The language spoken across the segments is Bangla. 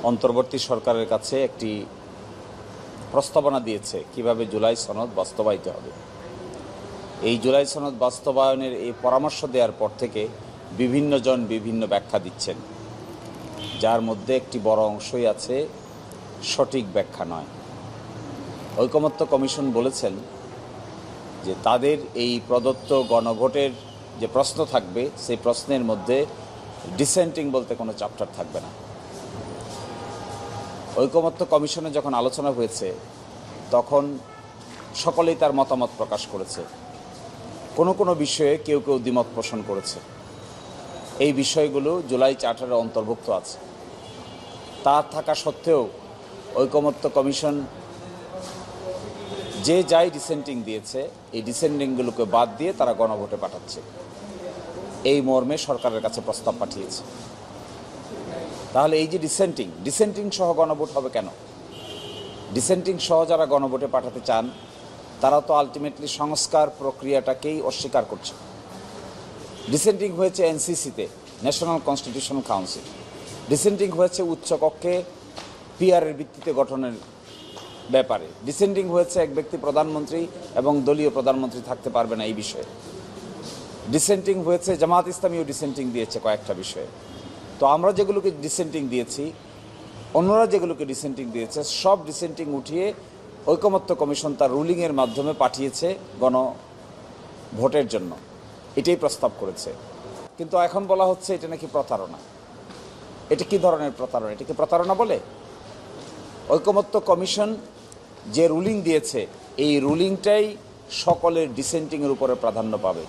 অন্তর্বর্তী সরকারের কাছে একটি প্রস্তাবনা দিয়েছে কিভাবে জুলাই সনদ বাস্তবায়িত হবে। এই জুলাই সনদ বাস্তবায়নের এই পরামর্শ দেওয়ার পর থেকে বিভিন্ন জন বিভিন্ন ব্যাখ্যা দিচ্ছেন, যার মধ্যে একটি বড় অংশই আছে সঠিক ব্যাখ্যা নয়। ঐকমত্য কমিশন বলেছেন যে তাদের এই প্রদত্ত গণভোটের যে প্রশ্ন থাকবে সেই প্রশ্নের মধ্যে ডিসেন্টিং বলতে কোনো চ্যাপ্টার থাকবে না। ঐকমত্য কমিশনে যখন আলোচনা হয়েছে তখন সকলেই তার মতামত প্রকাশ করেছে। কোনো কোনো বিষয়ে কেউ কেউ দ্বিমত পোষণ করেছে। এই বিষয়গুলো জুলাই চার্টারে অন্তর্ভুক্ত আছে। তা থাকা সত্ত্বেও ঐকমত্য কমিশন যে যাই ডিসেন্টিং দিয়েছে এই ডিসেন্টিংগুলোকে বাদ দিয়ে তারা গণভোটে পাঠাচ্ছে, এই মর্মে সরকারের কাছে প্রস্তাব পাঠিয়েছে। তাহলে এই যে ডিসেন্টিং সহ গণভোট হবে কেন? ডিসেন্টিং সহ যারা গণভোটে পাঠাতে চান তারা তো আলটিমেটলি সংস্কার প্রক্রিয়াটাকেই অস্বীকার করছে। ডিসেন্টিং হয়েছে এনসিসিতে, ন্যাশনাল কনস্টিটিউশনাল কাউন্সিল। ডিসেন্টিং হয়েছে উচ্চকক্ষে পিআরের ভিত্তিতে গঠনের ব্যাপারে। ডিসেন্টিং হয়েছে এক ব্যক্তি প্রধানমন্ত্রী এবং দলীয় প্রধানমন্ত্রী থাকতে পারবে না এই বিষয়ে। ডিসেন্টিং হয়েছে জামাত ইসলামীও ডিসেন্টিং দিয়েছে কয়েকটা বিষয়ে। তো আমরা যেগুলোকে ডিসেন্টিং দিয়েছি, অন্যরা যেগুলোকে ডিসেন্টিং দিয়েছে, সব ডিসেন্টিং উঠিয়ে ঐকমত্য কমিশন তার রুলিংয়ের মাধ্যমে পাঠিয়েছে গণভোটের জন্য। এটাই প্রস্তাব করেছে। কিন্তু এখন বলা হচ্ছে এটা নাকি প্রতারণা। এটা কী ধরনের প্রতারণা? এটাকে প্রতারণা বলে? ঐকমত্য কমিশন যে রুলিং দিয়েছে এই রুলিংটাই সকলের ডিসেন্টিংয়ের উপরে প্রাধান্য পাবে,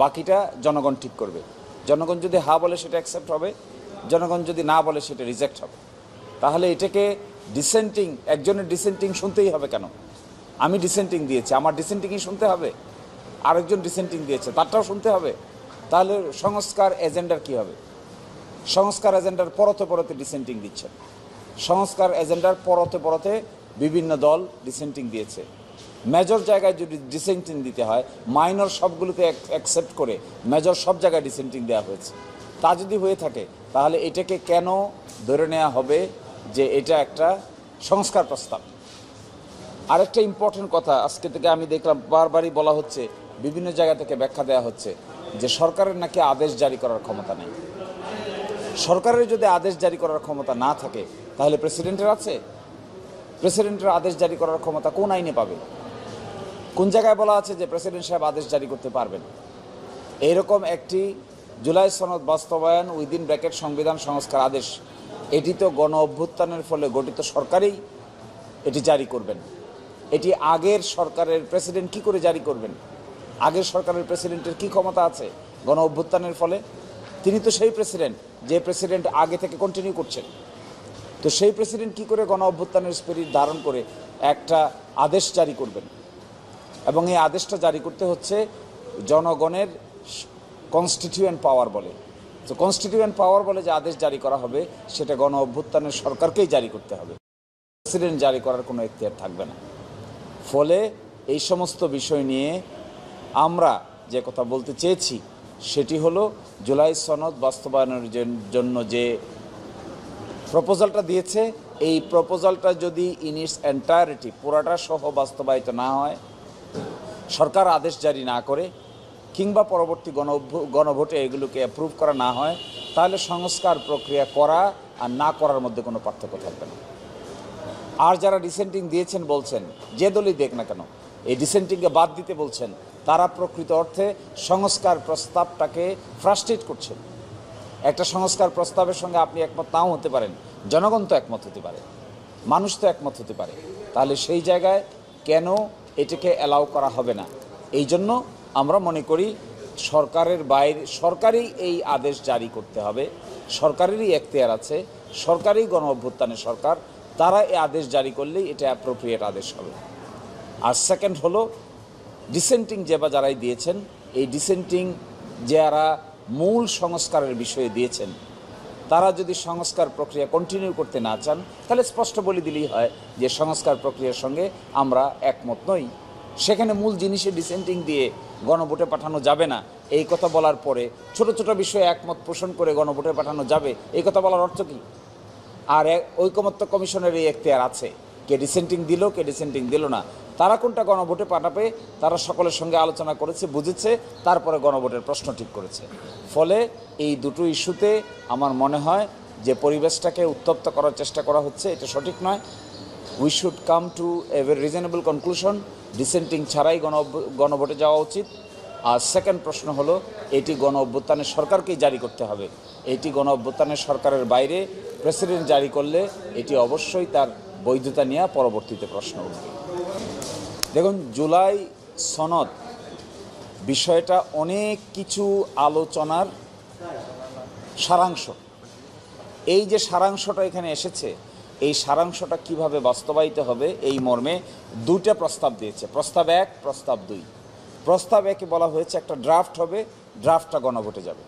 বাকিটা জনগণ ঠিক করবে। জনগণ যদি হা বলে সেটা অ্যাকসেপ্ট হবে, জনগণ যদি না বলে সেটা রিজেক্ট হবে। তাহলে এটাকে ডিসেন্টিং, একজনের ডিসেন্টিং শুনতেই হবে কেন? আমি ডিসেন্টিং দিয়েছি, আমার ডিসেন্টিংই শুনতে হবে? আরেকজন ডিসেন্টিং দিয়েছে, তারটাও শুনতে হবে? তাহলে সংস্কার এজেন্ডার কী হবে? সংস্কার এজেন্ডার পরতে পরতে ডিসেন্টিং দিচ্ছেন। সংস্কার এজেন্ডার পরতে পরতে বিভিন্ন দল ডিসেন্টিং দিয়েছে। মেজর জায়গায় যদি ডিসেন্টিং দিতে হয়, মাইনর সবগুলোকে অ্যাকসেপ্ট করে মেজর সব জায়গায় ডিসেন্টিং দেওয়া হয়েছে। তা যদি হয়ে থাকে তাহলে এটাকে কেন ধরে নেওয়া হবে যে এটা একটা সংস্কার প্রস্তাব? আরেকটা ইম্পর্টেন্ট কথা আজকে থেকে আমি দেখলাম বারবারই বলা হচ্ছে, বিভিন্ন জায়গা থেকে ব্যাখ্যা দেওয়া হচ্ছে যে সরকারের নাকি আদেশ জারি করার ক্ষমতা নেই। সরকারের যদি আদেশ জারি করার ক্ষমতা না থাকে তাহলে প্রেসিডেন্টের আছে? প্রেসিডেন্টের আদেশ জারি করার ক্ষমতা কোন আইনে পাবে? কোন জায়গায় বলা আছে যে প্রেসিডেন্ট সাহেব আদেশ জারি করতে পারবেন? এইরকম একটি জুলাই সনদ বাস্তবায়ন উইদিন ব্র্যাকেট সংবিধান সংস্কার আদেশ, এটি তো গণ অভ্যুত্থানের ফলে গঠিত সরকারই এটি জারি করবেন। এটি আগের সরকারের প্রেসিডেন্ট কি করে জারি করবেন? আগের সরকারের প্রেসিডেন্টের কি ক্ষমতা আছে গণ অভ্যুত্থানের ফলে? তিনি তো সেই প্রেসিডেন্ট যে প্রেসিডেন্ট আগে থেকে কন্টিনিউ করছেন। তো সেই প্রেসিডেন্ট কি করে গণ অভ্যুত্থানের স্পিরিট ধারণ করে একটা আদেশ জারি করবেন? এবং এই আদেশটা জারি করতে হচ্ছে জনগণের কনস্টিটিউয়েন্ট পাওয়ার বলে। তো কনস্টিটিউয়েন্ট পাওয়ার বলে যে আদেশ জারি করা হবে সেটা গণ অভ্যুত্থানের সরকারকেই জারি করতে হবে, প্রেসিডেন্ট জারি করার কোনো এখতিয়ার থাকবে না। ফলে এই সমস্ত বিষয় নিয়ে আমরা যে কথা বলতে চেয়েছি সেটি হলো, জুলাই সনদ বাস্তবায়নের জন্য যে প্রপোজালটা দিয়েছে এই প্রপোজালটা যদি ইন ইটস এন্টায়ারিটি পুরাটা সহ বাস্তবায়িত না হয়, সরকার আদেশ জারি না করে, কিংবা পরবর্তী গণভোটে এগুলোকে অ্যাপ্রুভ করা না হয়, তাহলে সংস্কার প্রক্রিয়া করা আর না করার মধ্যে কোনো পার্থক্য থাকবে না। আর যারা ডিসেন্টিং দিয়েছেন বলছেন, যে দলই দেখ না কেন, এই ডিসেন্টিংকে বাদ দিতে বলছেন, তারা প্রকৃত অর্থে সংস্কার প্রস্তাবটাকে ফ্রাস্ট্রেট করছেন। একটা সংস্কার প্রস্তাবের সঙ্গে আপনি একমত নাও হতে পারেন, জনগণ তো একমত হতে পারে, মানুষ তো একমত হতে পারে। তাহলে সেই জায়গায় কেন এটাকে অ্যালাউ করা হবে না? এই জন্য আমরা মনে করি সরকারের বাইরে সরকারই এই আদেশ জারি করতে হবে, সরকারেরই এখতিয়ার আছে, সরকারই গণ অভ্যুত্থানের সরকার, তারা এই আদেশ জারি করলেই এটা অ্যাপ্রোপ্রিয়েট আদেশ হবে। আর সেকেন্ড হলো, ডিসেন্টিং যারাই দিয়েছেন, এই ডিসেন্টিং যারা মূল সংস্কারের বিষয়ে দিয়েছেন, তারা যদি সংস্কার প্রক্রিয়া কন্টিনিউ করতে না চান তাহলে স্পষ্ট বলে দিলেই হয় যে সংস্কার প্রক্রিয়ার সঙ্গে আমরা একমত নই। সেখানে মূল জিনিসে ডিসেন্টিং দিয়ে গণভোটে পাঠানো যাবে না এই কথা বলার পরে ছোট ছোট বিষয়ে একমত পোষণ করে গণভোটে পাঠানো যাবে এই কথা বলার অর্থ কী? আর ঐকমত্য কমিশনের এই এখতিয়ার আছে, কে ডিসেন্টিং দিল কে ডিসেন্টিং দিল না, তারা কোনটা গণভোটে পাঠাবে তারা সকলের সঙ্গে আলোচনা করেছে, বুঝেছে, তারপরে গণভোটের প্রশ্ন ঠিক করেছে। ফলে এই দুটো ইস্যুতে আমার মনে হয় যে পরিবেশটাকে উত্তপ্ত করার চেষ্টা করা হচ্ছে, এটা সঠিক নয়। We should come to a very reasonable conclusion, dissenting ছাড়াই গণভোটে যাওয়া উচিত। আর সেকেন্ড প্রশ্ন হলো, এটি গণ অভ্যুত্থানের সরকারকেই জারি করতে হবে। এটি গণ অভ্যুত্থানের সরকারের বাইরে প্রেসিডেন্ট জারি করলে এটি অবশ্যই তার বৈধতা নিয়ে পরবর্তীতে প্রশ্ন উঠবে। দেখুন, জুলাই সনদ বিষয়টা অনেক কিছু আলোচনার সারাংশ। এই যে সারাংশটা এখানে এসেছে, এই সারাংশটা কিভাবে বাস্তবায়িত হবে এই মর্মে দুইটা প্রস্তাব দিয়েছে, প্রস্তাব 1, প্রস্তাব 2। প্রস্তাব 1-এ বলা হয়েছে একটা ড্রাফট হবে, ড্রাফটটা গণভোটে যাবে।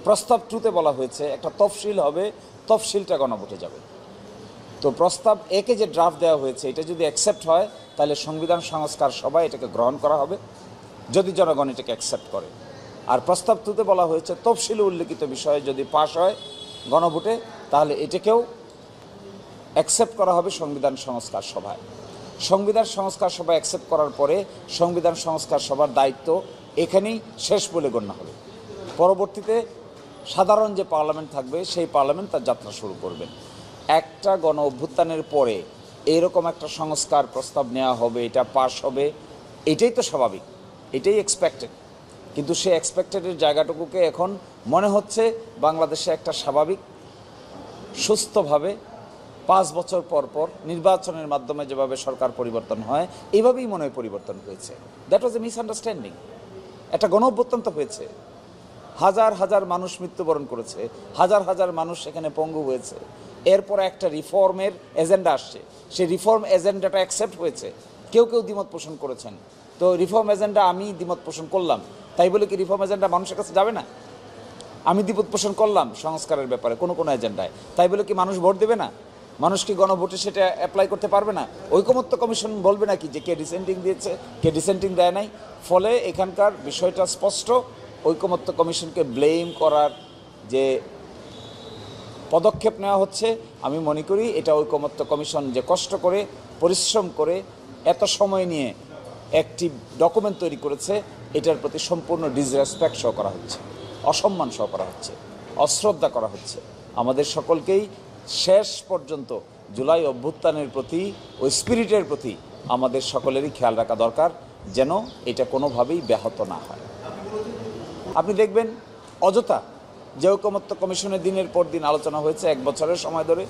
প্রস্তাব 2-তে বলা হয়েছে একটা তফসিল হবে, তফসিলটা গণভোটে যাবে। তো প্রস্তাব 1-এ যে ড্রাফট দেওয়া হয়েছে এটা যদি অ্যাকসেপ্ট হয় তাহলে সংবিধান সংস্কার সভায় এটাকে গ্রহণ করা হবে, যদি জনগণ এটাকে অ্যাকসেপ্ট করে। আর প্রস্তাব 2-তে বলা হয়েছে তফসিলে উল্লেখিত বিষয়ে যদি পাশ হয় গণভোটে তাহলে এটাকেও অ্যাকসেপ্ট করা হবে সংবিধান সংস্কার সভায়। সংবিধান সংস্কার সভা অ্যাকসেপ্ট করার পরে সংবিধান সংস্কার সভার দায়িত্ব এখানেই শেষ বলে গণ্য হবে। পরবর্তীতে সাধারণ যে পার্লামেন্ট থাকবে সেই পার্লামেন্ট তার যাত্রা শুরু করবেন। একটা গণ অভ্যুত্থানের পরে এইরকম একটা সংস্কার প্রস্তাব নেওয়া হবে, এটা পাস হবে, এটাই তো স্বাভাবিক, এটাই এক্সপেক্টেড। কিন্তু সেই এক্সপেক্টেডের জায়গাটুকুকে এখন মনে হচ্ছে বাংলাদেশে একটা স্বাভাবিক সুস্থভাবে 5 বছর পর পর নির্বাচনের মাধ্যমে যেভাবে সরকার পরিবর্তন হয় এইভাবেই মনে হয় পরিবর্তন হয়েছে। That was A misunderstanding. একটা গণ অভ্যুত্থান তো হয়েছে, হাজার হাজার মানুষ মৃত্যুবরণ করেছে, হাজার হাজার মানুষ সেখানে পঙ্গু হয়েছে। এরপর একটা রিফর্মের এজেন্ডা আসছে, সেই রিফর্ম এজেন্ডাটা অ্যাকসেপ্ট হয়েছে, কেউ কেউ দ্বিমত পোষণ করেছেন। তো রিফর্ম এজেন্ডা আমি দ্বিমত পোষণ করলাম, তাই বলে কি রিফর্ম এজেন্ডা মানুষের কাছে যাবে না? আমি দ্বিমত পোষণ করলাম সংস্কারের ব্যাপারে কোনো এজেন্ডায়, তাই বলে কি মানুষ ভোট দেবে না? মানুষ কি গণভোটে সেটা অ্যাপ্লাই করতে পারবে না? ঐকমত্য কমিশন বলবে নাকি যে কে ডিসেন্টিং দিয়েছে কে ডিসেন্টিং দেয় নাই? ফলে এখানকার বিষয়টা স্পষ্ট, ঐকমত্য কমিশনকে ব্লেম করার যে পদক্ষেপ নেওয়া হচ্ছে আমি মনে করি এটা ঐকমত্য কমিশন যে কষ্ট করে পরিশ্রম করে এত সময় নিয়ে একটি ডকুমেন্ট তৈরি করেছে এটার প্রতি সম্পূর্ণ ডিসরেসপেক্ট সহ করা হচ্ছে, অসম্মান সহ করা হচ্ছে, অশ্রদ্ধা করা হচ্ছে। আমাদের সকলকেই শেষ পর্যন্ত জুলাই অভ্যুত্থানের প্রতি ওই স্পিরিটের প্রতি আমাদের সকলেরই খেয়াল রাখা দরকার, যেন এটা কোনোভাবেই ব্যাহত না হয়। আপনি দেখবেন অযথা যে ঐকমত্য কমিশনের দিনের পর দিন আলোচনা হয়েছে 1 বছরের সময় ধরে,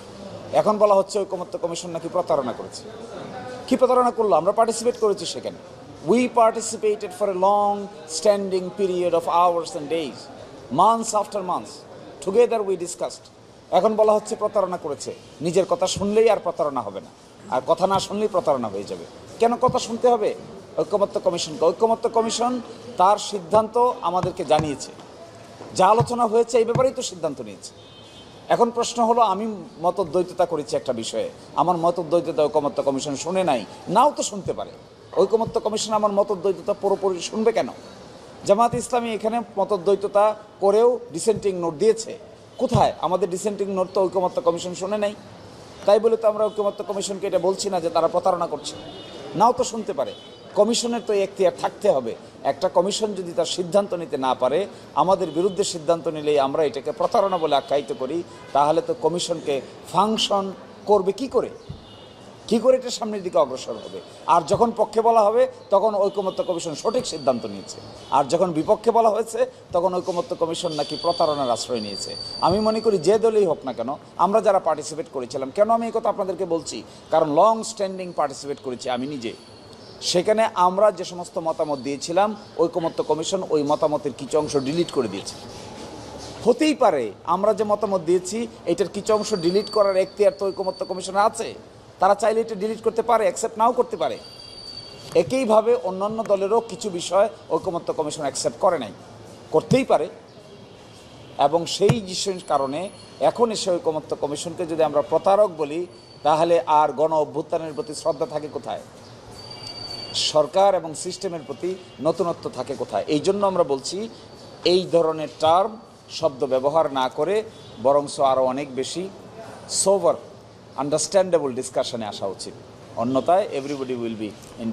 এখন বলা হচ্ছে ঐকমত্য কমিশন নাকি প্রতারণা করেছে। কি প্রতারণা করলো? আমরা পার্টিসিপেট করেছি সেখানে। We participated for a long standing period of hours and days, months after months, together we discussed. এখন বলা হচ্ছে প্রতারণা করেছে। নিজের কথা শুনলেই আর প্রতারণা হবে না, আর কথা না শুনলেই প্রতারণা হয়ে যাবে। কেন কথা শুনতে হবে ঐকমত্য কমিশনকে? ঐকমত্য কমিশন তার সিদ্ধান্ত আমাদেরকে জানিয়েছে, যা আলোচনা হয়েছে এই ব্যাপারেই তো সিদ্ধান্ত নিয়েছে। এখন প্রশ্ন হলো, আমি মতদ্বৈততা করেছি একটা বিষয়ে, আমার মতদ্বৈততা ঐকমত্য কমিশন শুনে নাই, নাও তো শুনতে পারে। ঐকমত্য কমিশন আমার মতদ্বৈততা পুরোপুরি শুনবে কেন? জামায়াত ইসলামী এখানে মতদ্বৈততা করেও ডিসেন্টিং নোট দিয়েছে। কোথায়? আমাদের ডিসেন্টিং নোট তো ঐকমত্য কমিশন শুনে নাই। তাই বলে তো আমরা ঐকমত্য কমিশনকে এটা বলছি না যে তারা প্রতারণা করছে, নাও তো শুনতে পারে। কমিশনের তো এখতিয়ার থাকতে হবে। একটা কমিশন যদি তার সিদ্ধান্ত নিতে না পারে, আমাদের বিরুদ্ধে সিদ্ধান্ত নিলেই আমরা এটাকে প্রতারণা বলে আখ্যায়িত করি, তাহলে তো কমিশনকে ফাংশন করবে কি করে এটা সামনের দিকে অগ্রসর হবে? আর যখন পক্ষে বলা হবে তখন ঐকমত্য কমিশন সঠিক সিদ্ধান্ত নিয়েছে, আর যখন বিপক্ষে বলা হয়েছে তখন ঐকমত্য কমিশন নাকি প্রতারণার আশ্রয় নিয়েছে। আমি মনে করি যে দলেই হোক না কেন, আমরা যারা পার্টিসিপেট করেছিলাম, কেন আমি এই কথা আপনাদেরকে বলছি, কারণ লং স্ট্যান্ডিং পার্টিসিপেট করেছি আমি নিজে, সেখানে আমরা যে সমস্ত মতামত দিয়েছিলাম ঐকমত্য কমিশন ওই মতামতের কিছু অংশ ডিলিট করে দিয়েছে। হতেই পারে আমরা যে মতামত দিয়েছি এটার কিছু অংশ ডিলিট করার এখতিয়ার তো ঐকমত্য কমিশনে আছে, তারা চাইলে এটা ডিলিট করতে পারে, অ্যাকসেপ্ট নাও করতে পারে। একইভাবে অন্যান্য দলেরও কিছু বিষয় ঐকমত্য কমিশন অ্যাকসেপ্ট করে নাই, করতেই পারে। এবং সেই বিষয়ের কারণে এখন এসে ঐকমত্য কমিশনকে যদি আমরা প্রতারক বলি, তাহলে আর গণ অভ্যুত্থানের প্রতি শ্রদ্ধা থাকে কোথায়? সরকার এবং সিস্টেমের প্রতি নতুনত্ব থাকে কোথায়? এই জন্য আমরা বলছি এই ধরনের টার্ম শব্দ ব্যবহার না করে বরংস আরও অনেক বেশি সোভার আন্ডারস্ট্যান্ডেবল ডিসকাশনে আসা উচিত, অন্যথায় এভরিবডি উইল বি ইন